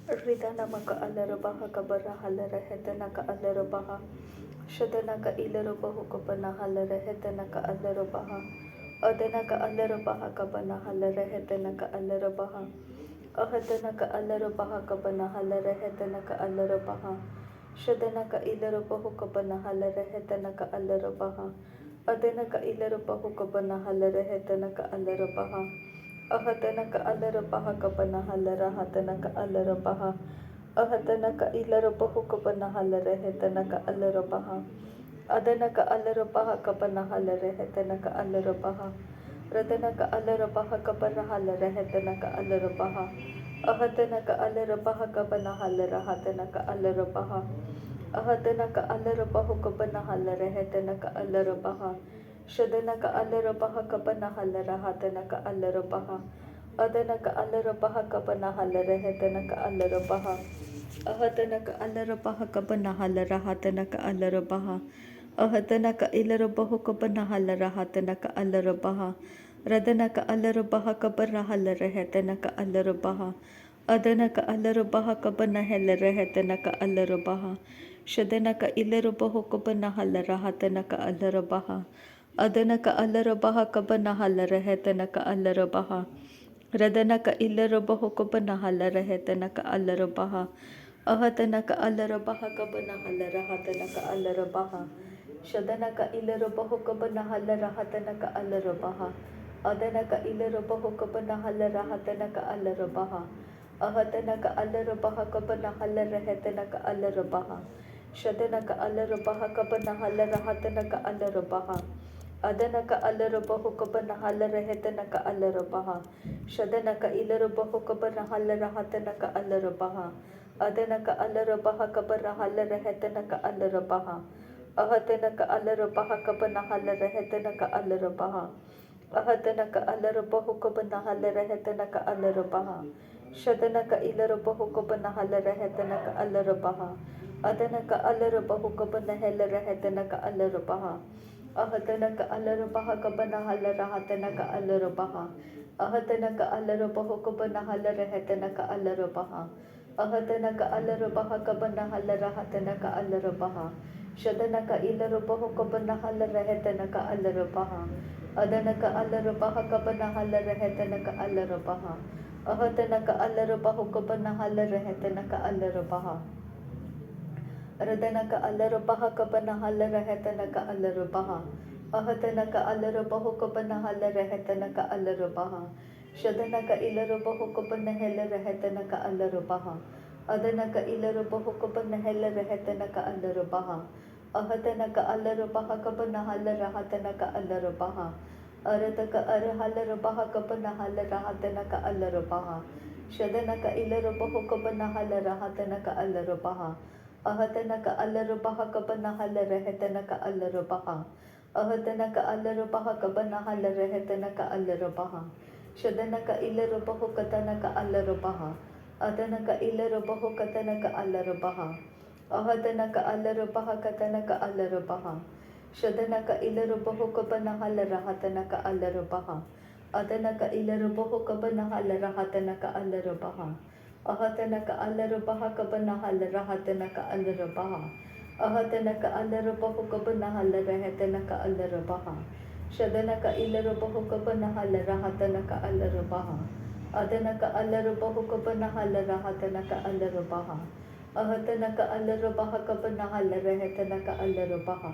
Ridanamaka Alarabaha Kabara Halara Hetanaka Alarabaha Shadanaka Ilarabahu Kabana Halara Hetanaka Alarabaha Adanaka Alarabaha Kabana Halara Hetanaka Alarabaha Ahatanaka Alarabaha Kabana Halara Hetanaka Alarabaha Shadanaka Ilarabahu Kabana Halara Hetanaka Alarabaha Adanaka Ilarabahu Kabana Halara Hetanaka Alarabaha Ahatanaka Alarabaha Kabana Halara Hatanaka Alarabaha Ahatanaka Ilarabahu Kabana Halara Hetanaka Alarabaha Adanaka Alarabaha Kabana Halara Hetanaka Alarabaha Radanaka Alarabaha Kabana Halara Hetanaka Alarabaha Ahatanaka Alarabaha Kabana Halara Hatanaka Alarabaha Ahatanaka Alarabahu Kabana Halara Hetanaka Alarabaha Shadanaka Alarabaha Kabana Halara Hatanaka Alarabaha Adanaka Alarabaha Kabana Halara Hetanaka Alarabaha Ahatanaka Alarabaha Kabana Halara Hatanaka Alarabaha Ahatanaka Ilarabahu Kabana Halara Hatanaka Alarabaha Radanaka Alarabaha Kabana Halara Hetanaka Alarabaha Adanaka Alarabaha Kabana Halara Hetanaka Alarabaha Shadanaka Ilarabahu Kabana Halara Hatanaka Alarabaha Adanaka Alarabaha Kabana Halara Hetanaka Alarabaha Radanaka Ilarabahu Kabana Halara Hetanaka Alarabaha Ahatanaka Alarabaha Kabana Halara Hatanaka Alarabaha Shadanaka Ilarabahu Kabana Halara Hatanaka Alarabaha Adanaka Ilarabahu Kabana Halara Hatanaka Alarabaha Ahatanaka Alarabaha Kabana Halara Hetanaka Alarabaha Shadanaka Alarabaha Kabana Halara Hatanaka Alarabaha Adanaka Alarabahu Kabana Halara Hetanaka Alarabaha Shadanaka Ilarabahu Kabana Halara Hatanaka Alarabaha Adanaka Alarabaha Kabana Halara Hetanaka Alarabaha Ahatanaka Alarabaha Kabana Halara Hetanaka Alarabaha Ahatanaka Alarabahu Kabana Halara Hetanaka Alarabaha Shadanaka Ilarabahu Kabana Halara Hetanaka Alarabaha Adanaka Alarabahu Kabana Halara Hetanaka Alarabaha Ahatanaka Alarabaha Kabana Halara Hatanaka Alarabaha Ahatanaka Alarabahu Kabana Halara Hetanaka Alarabaha Ahatanaka Alarabaha Kabana Halara Hatanaka Alarabaha Shadanaka Ilarabahu Kabana Halara Hetanaka Alarabaha Adanaka Alarabaha Kabana Halara Hetanaka Alarabaha Ahatanaka Alarabahu Kabana Halara Hetanaka Alarabaha Radanaka Alarabaha Kabana Halara Hetanaka Alarabaha Ahatanaka Alarabahu Kabana Halara Hetanaka Alarabaha Shadanaka Ilarabahu Kabana Halara Hetanaka Alarabaha Adanaka Ilarabahu Kabana Halara Hetanaka Alarabaha Ahatanaka Alarabaha Kabana Halara Hatanaka Alarabaha Arataka Arahalarabaha Kabana Halara Hatanaka Alarabaha Shadanaka Ilarabahu Kabana Halara Hatanaka Alarabaha Ahatanaka Alarabaha Kabana Halara Hetanaka Alarabaha Ahatanaka Alarabaha Kabana Halara Hetanaka Alarabaha Shadanaka Ilarabahu Katanaka Alarabaha Adanaka Ilarabahu Katanaka Alarabaha Ahatanaka Alarabaha Katanaka Alarabaha Shadanaka Ilarabahu Kabana Halara Hatanaka Alarabaha Adanaka Ilarabahu Kabana Halara Hatanaka Alarabaha Ahatanaka Alarabaha Kabana Halara Hatanaka Alarabaha Ahatanaka Alarabahu Kabana Halara Hetanaka Alarabaha Shadanaka Ilarabahu Kabana Halara Hatanaka Alarabaha Adanaka Alarabahu Kabana Halara Hatanaka Alarabaha Ahatanaka Alarabaha Kabana Halara Hetanaka Alarabaha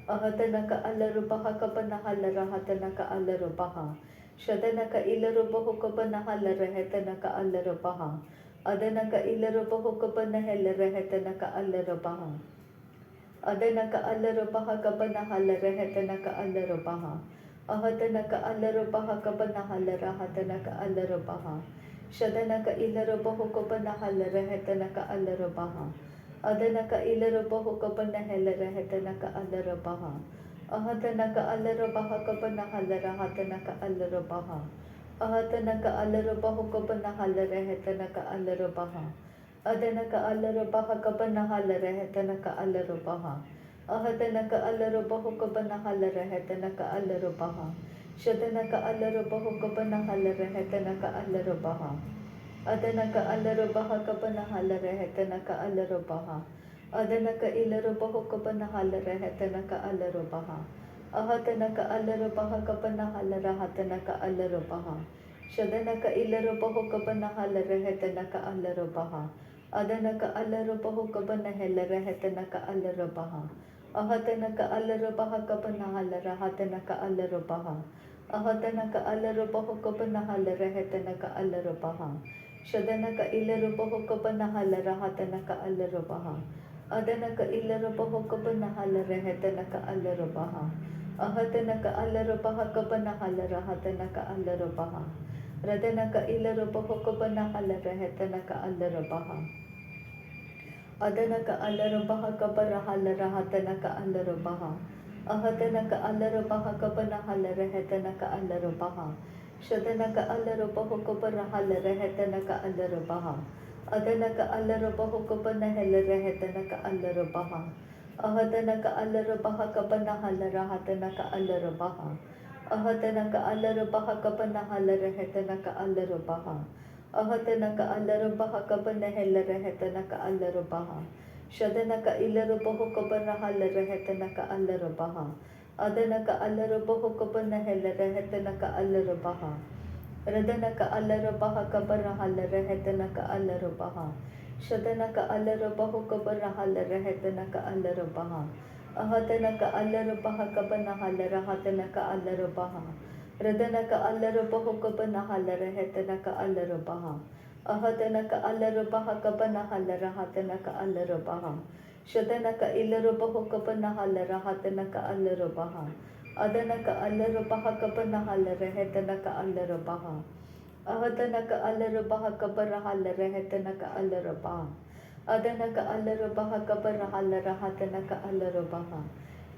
Ahatanaka Alarabaha Kabana Halara Hatanaka Alarabaha Shadanaka Ilarabahu Kabana Halara Hetanaka Alarabaha Adanaka Ilarabahu Kabana Halara Hetanaka Alarabaha Adanaka Alarabaha Kabana Halara Hetanaka Alarabaha Ahatanaka Alarabaha Kabana Halara Hatanaka Alarabaha Shadanaka Ilarabahu Kabana Halara Hetanaka Alarabaha Adanaka Ilarabahu Kabana Halara Hetanaka Alarabaha Ahatanaka Alarabaha Kabana Halara Hatanaka Alarabaha Ahatanaka Alarabahu Kabana Halara Hetanaka Alarabaha Adanaka Alarabaha Kabana Halara Hetanaka Alarabaha Ahatanaka Alarabahu Kabana Halara Hetanaka Alarabaha Shadanaka Alarabahu Kabana Halara Hetanaka Alarabaha Adanaka Alarabaha Kapanahala Rehetanaka Alarabaha. Adanaka Ilarabaho Kapanahala Rehetanaka Alarabaha. Ahatanaka Alarabaha Kapanahala Rahatanaka Alarabaha. Shadanaka Ilarabaho Kapanahala Rehetanaka Alarabaha. Adanaka Alarabaho Kapanahela Rehetanaka Alarabaha. Ahatanaka Alarabaha Kapanahala Rahatanaka Alarabaha. Ahatanaka Alarabaho Kapanahala Rehetanaka Alarabaha. Shadanaka Ilarabaho Kapanahala Rahatanaka Alarabaha. Adanaka Ilarabaho Kapanahala Rehetanaka Alarabaha. Ahatanaka Alarabaha Kapanahala Rahatanaka Alarabaha. Radanaka Ilarabaho Kapanahala Rehetanaka Alarabaha. Adanaka Alarabaha Kaparahala Rahatanaka Alarabaha. Ahatanaka Alarabaha Kapanahala Rehetanaka Alarabaha. Shadanaka Alarabaho Kaparahala Rehetanaka Alarabaha. Adanaka Alarabaho Kapanahela Rehetanaka Alarabaha. Ahatanaka Alarabaha Kapanahala Rahatanaka Alarabaha. Ahatanaka Alarabaha Kapanahala Rehetanaka Alarabaha. Ahatanaka Alarabaha Kapanahela Rehetanaka Alarabaha. Shadanaka Ilarabaho Kapanahala Rehetanaka Alarabaha. Adanaka Alarabaho Kapanahela Rehetanaka Alarabaha. Radanaka Alarabaha Kapanahala Rehetanaka Alarabaha. Shadanaka Alarabaho Kapanahala Rehetanaka Alarabaha. Ahatanaka Alarabaha Kapanahala Rahatanaka Alarabaha. Radanaka Alarabaho Kapanahala Rehetanaka Alarabaha. Ahatanaka Alarabaha Kapanahala Rahatanaka Alarabaha. Shadanaka Ilarabaho Kapanahala Rahatanaka Alarabaha. Adanaka Alarabaha Kapanahala Rehetanaka Alarabaha. Ahatanaka Alarabaha Kapanahala Rehetanaka Alarabaha. Adanaka Alarabaha Kapanahala Rahatanaka Alarabaha.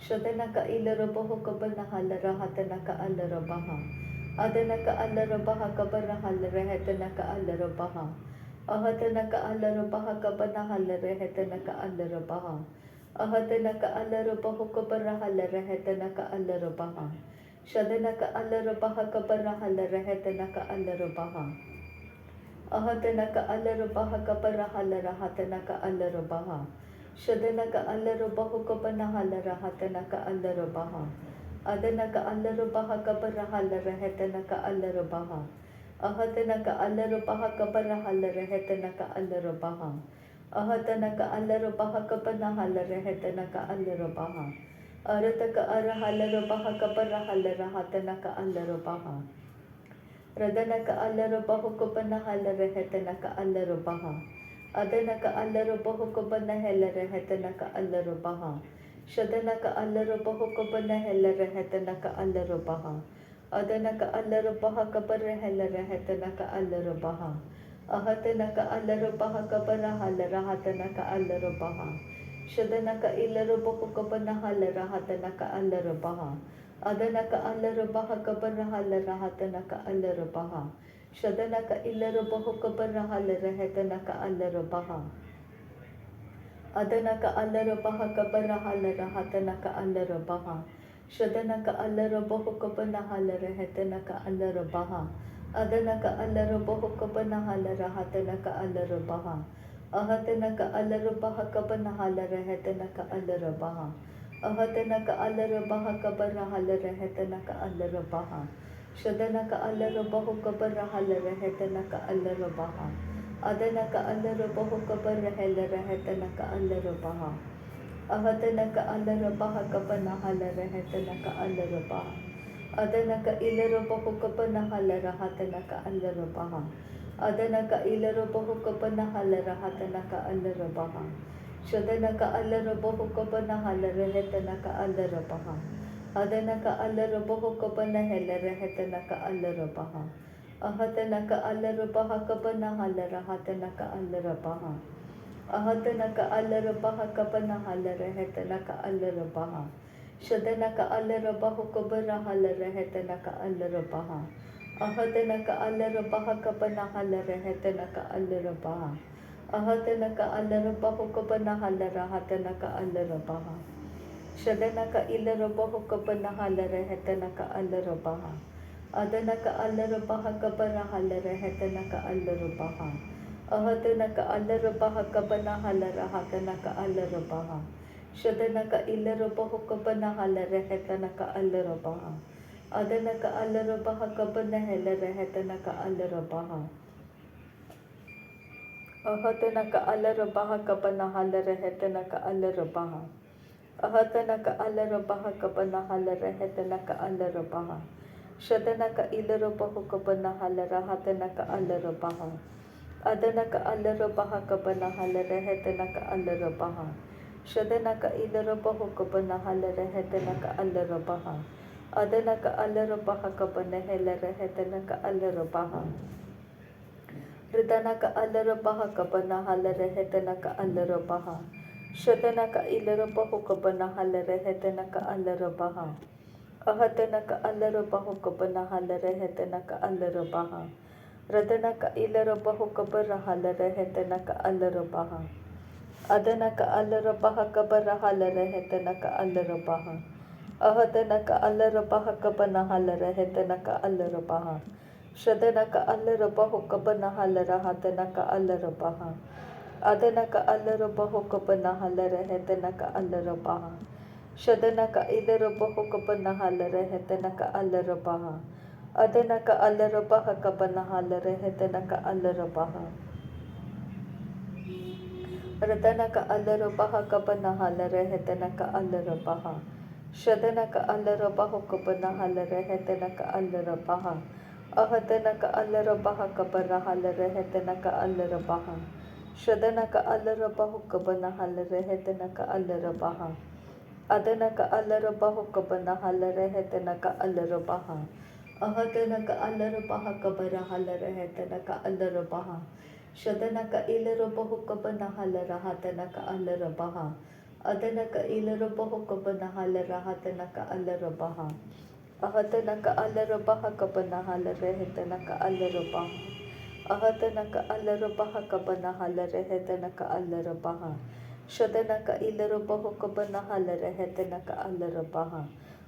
Shadanaka Ilarabaho Kapanahala Rahatanaka Alarabaha. Adanaka Alarabaha Kapanahala Rehetanaka Alarabaha. Ahatanaka Alarabaha Kapanahala Rehetanaka Alarabaha. Ahatanaka Alarabaho Kapanahala Rehetanaka Alarabaha. Shadanaka Alarabaha Kapanahala Rehetanaka Alarabaha. Ahatanaka Alarabaha Kapanahala Rahatanaka Alarabaha. Shadanaka Alarabaho Kapanahala Rahatanaka Alarabaha. Adanaka Alarabaha Kapanahala Rehetanaka Alarabaha. Ahatanaka Alarabaha Kapanahala Rehetanaka Alarabaha. Ahatanaka Alarabaha Kapanahala Rehetanaka Alarabaha. Arataka Arahalarabaha Kapanahala Rahatanaka Alarabaha. Radanaka Alarabaho Kapanahala Rehetanaka Alarabaha. Adanaka Alarabaho Kapanahela Rehetanaka Alarabaha. Shadanaka Alarabaho Kapanahela Rehetanaka Alarabaha. Adanaka Alarabaha Kapanahela Rehetanaka Alarabaha. Ahatanaka Alarabaha Kapanahala Rahatanaka Alarabaha. Shadanaka Ilarabaho Kapanahala Rahatanaka Alarabaha. Adanaka Alarabaha Kapanahala Rahatanaka Alarabaha. Shadanaka Ilarabaho Kapanahala Rehetanaka Alarabaha. Adanaka Alarabaha Kapanahala Rahatanaka Alarabaha. Shadanaka Alarabaho Kapanahala Rehetanaka Alarabaha. Adanaka Alarabaho Kapanahala Rahatanaka Alarabaha. Ahatanaka Alarabaha Kapanahala Rehetanaka Alarabaha. Ahatanaka Alarabaha Kapanahala Rehetanaka Alarabaha. Shadanaka Alarabaho Kapanahala Rehetanaka Alarabaha. Adanaka Alarabaho Kapanahela Rehetanaka Alarabaha. Ahatanaka Alarabaha Kapanahala Rehetanaka Alarabaha. Adanaka Ilarabaho Kapanahala Rahatanaka Alarabaha. Adanaka Ilarabaho Kapanahala Rahatanaka Alarabaha. Shadanaka Alarabaho Kapanahala Rehetanaka Alarabaha. Adanaka Alarabaho Kapanahela Rehetanaka Alarabaha. Ahatanaka Alarabaha Kapanahala Rahatanaka Alarabaha. Ahatanaka Alarabaha Kapanahala Rehetanaka Alarabaha. Shadanaka Alarabaho Kapanahala Rehetanaka Alarabaha. Ahatanaka Alarabaha Kapanahala Rehetanaka Alarabaha. Ahatanaka Alarabaho Kapanahala Rahatanaka Alarabaha. Shadanaka Ilarabaho Kapanahala Rehetanaka Alarabaha. Adana ka alarabaha kabarahalara hetana ka alarabaha. Ahadana ka alarabaha kabanahalara hatana ka alarabaha. Shadana ka ilarabaho kabanahalara hetana ka alarabaha. Adana ka alarabaha kabanahalara hetana ka alarabaha. Ahadana ka alarabaha kabanahalara hetana ka alarabaha. Ahadana ka alarabaha kabanahalara hetana ka alarabaha. Shadana ka ilarabaho kabanahalara hatana ka alarabaha. Adana ka alarabaha kabanahalara hetana ka alarabaha. Shadana ka ilarabaho kabanahalara hetana ka alarabaha. Adana ka alarabaha kabanahalara hetana ka alarabaha. Ridana ka alarabaha kabanahalara hetana ka alarabaha. Shadana ka ilarabaho kabanahalara hetana ka alarabaha. Ahadana ka alarabaho kabanahalara hetana ka alarabaha. Radana ka ilarabaho kabarahalara hetana ka alarabaha. Adana ka alarabaha kabarahalara hetana ka alarabaha. Ahadana ka alarabaha kabanahalara hetana ka alarabaha. Shadana ka alarabaho kabanahalara hatana ka alarabaha. Adana ka alarabaho kabanahalara hetana ka alarabaha. Shadana ka ilarabaho kabanahalara hetana ka alarabaha. Adana ka alarabaha kabanahalara hetana ka alarabaha. Radana ka alarabaha kabanahalara hetana ka alarabaha. Shadana ka alarabaho kabanahalara hetana ka alarabaha. Ahadana ka alarabaha kabanahalara hetana ka alarabaha. Shadana ka alarabaho kabanahalara hetana ka alarabaha. Adana ka alarabaho kabanahalara hetana ka alarabaha. Ahadana ka alarabaha kabanahalara hetana ka alarabaha. Shadana ka ilarabaho kabanahalara hatana ka alarabaha. Adana ka ilarabaho kabanahalara hatana ka alarabaha. Ahadana ka alarabaha kabanahalara hetana ka alarabaha. Ahadana ka alarabaha kabanahalara hetana ka alarabaha. Shadana ka ilarabaho kabanahalara hetana ka alarabaha.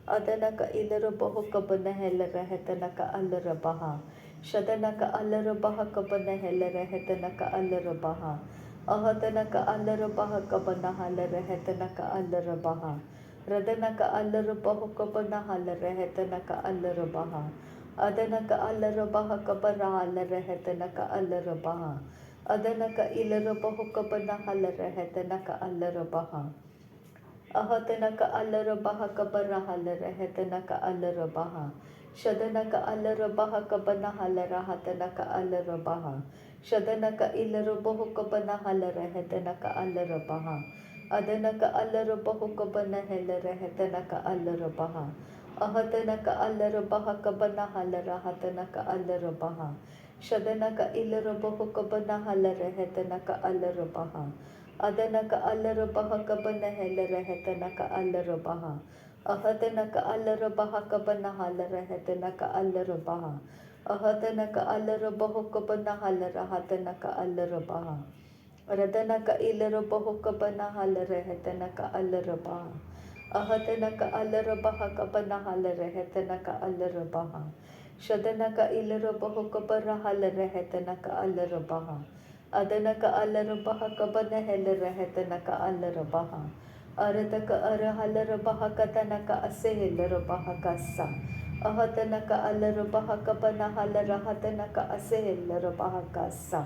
Adana ka ilarabaho kabanahalara hetana ka alarabaha. Shadana ka alarabaha kabanahalara hetana ka alarabaha. Ahadana ka alarabaha kabanahalara hetana ka alarabaha. Radana ka alarabaho kabanahalara hetana ka alarabaha. Adana ka alarabaha kabanahalara hetana ka alarabaha. Adana ka ilarabaho kabanahalara hetana ka alarabaha. Ahadana ka alarabaha kabanahalara hetana ka alarabaha. Shadana ka alarabaha kabanahalara hatana ka alarabaha. Shadana ka ilarabaho kabanahalara hetana ka alarabaha. Adana ka alarabaho kabanahalara hetana ka alarabaha. Ahadana ka alarabaha kabanahalara hatana ka alarabaha. Shadana ka ilarabaho kabanahalara hetana ka alarabaha. Adana ka alarabaha kabanahalara hetana ka alarabaha. Ahadana ka alarabaha kabanahalara hetana ka alarabaha. Ahadana ka alarabaho kabanahalara hatana ka alarabaha. Radana ka ilarabaho kabanahalara hetana ka alarabaha. Ahadana ka alarabaha kabanahalara hetana ka alarabaha. Shadana ka ilarabaho kabarahalara hetana ka alarabaha. Adana ka alarabaha kabanahalara hetana ka alarabaha. Arada ka arahalarabaha katana ka asehilarabaha kasa. Ahadana ka alarabaha kabanahalara hatana ka asehilarabaha kasa.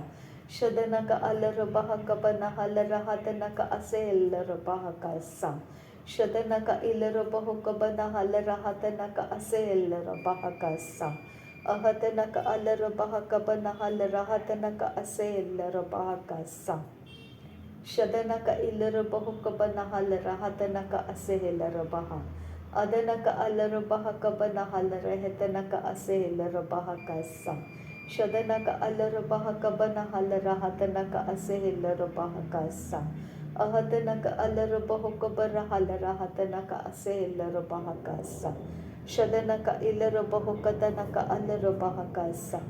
Shadana ka alarabaha kabanahalara hatana ka asehilarabaha kasa. Shadana ka ilarabaho kabanahalara hatana ka asehilarabaha kasa. Ahadana ka alarabaha kabanahalara hatana ka asehilarabaha kasa. Shadana ka ilarabaho kabanahalara hatana ka asehilarabaha. Adana ka alarabaha kabanahalara hetana ka asehilarabaha kasa. Shadana ka alarabaha kabanahalara hatana ka asehilarabaha kasa. Ahadana ka alarabaho kabarahalara hatana ka asehilarabaha kasa. Shadana ka ilarabaho katana ka alarabaha kasa.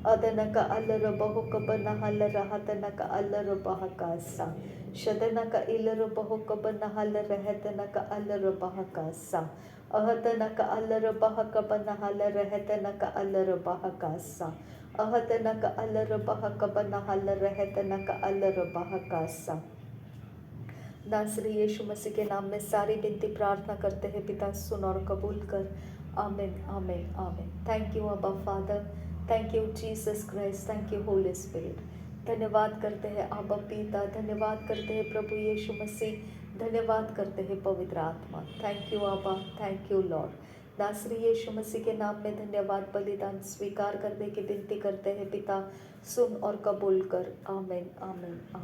Adana ka alarabaho kabanahalara hatana ka alarabaha kasa. Shadana ka ilarabaho kabanahalara hetana ka alarabaha kasa. अहतनक अलरबह कबनहल रहतनक अलरबह Kasa अहतनक अलरबह कबनहल रहतनक अलरबह Kasa. नासरी यीशु मसीह के नाम में सारी विनती प्रार्थना करते हैं पिता, सुन और कबूल कर। आमीन आमीन आमीन। थैंक यू अब्बा father, thank you Jesus Christ, thank you Holi spirit. धन्यवाद करते हैं अब्बा पिता, धन्यवाद करते हैं प्रभु यीशु मसीह, धन्यवाद करते हैं पवित्र आत्मा। थैंक यू अब्बा, थैंक यू लॉर्ड। नासरी यीशु मसीह के नाम में धन्यवाद बलिदान स्वीकार करने की विनती करते हैं पिता, सुन और कबूल कर। आमीन आमीन आमीन।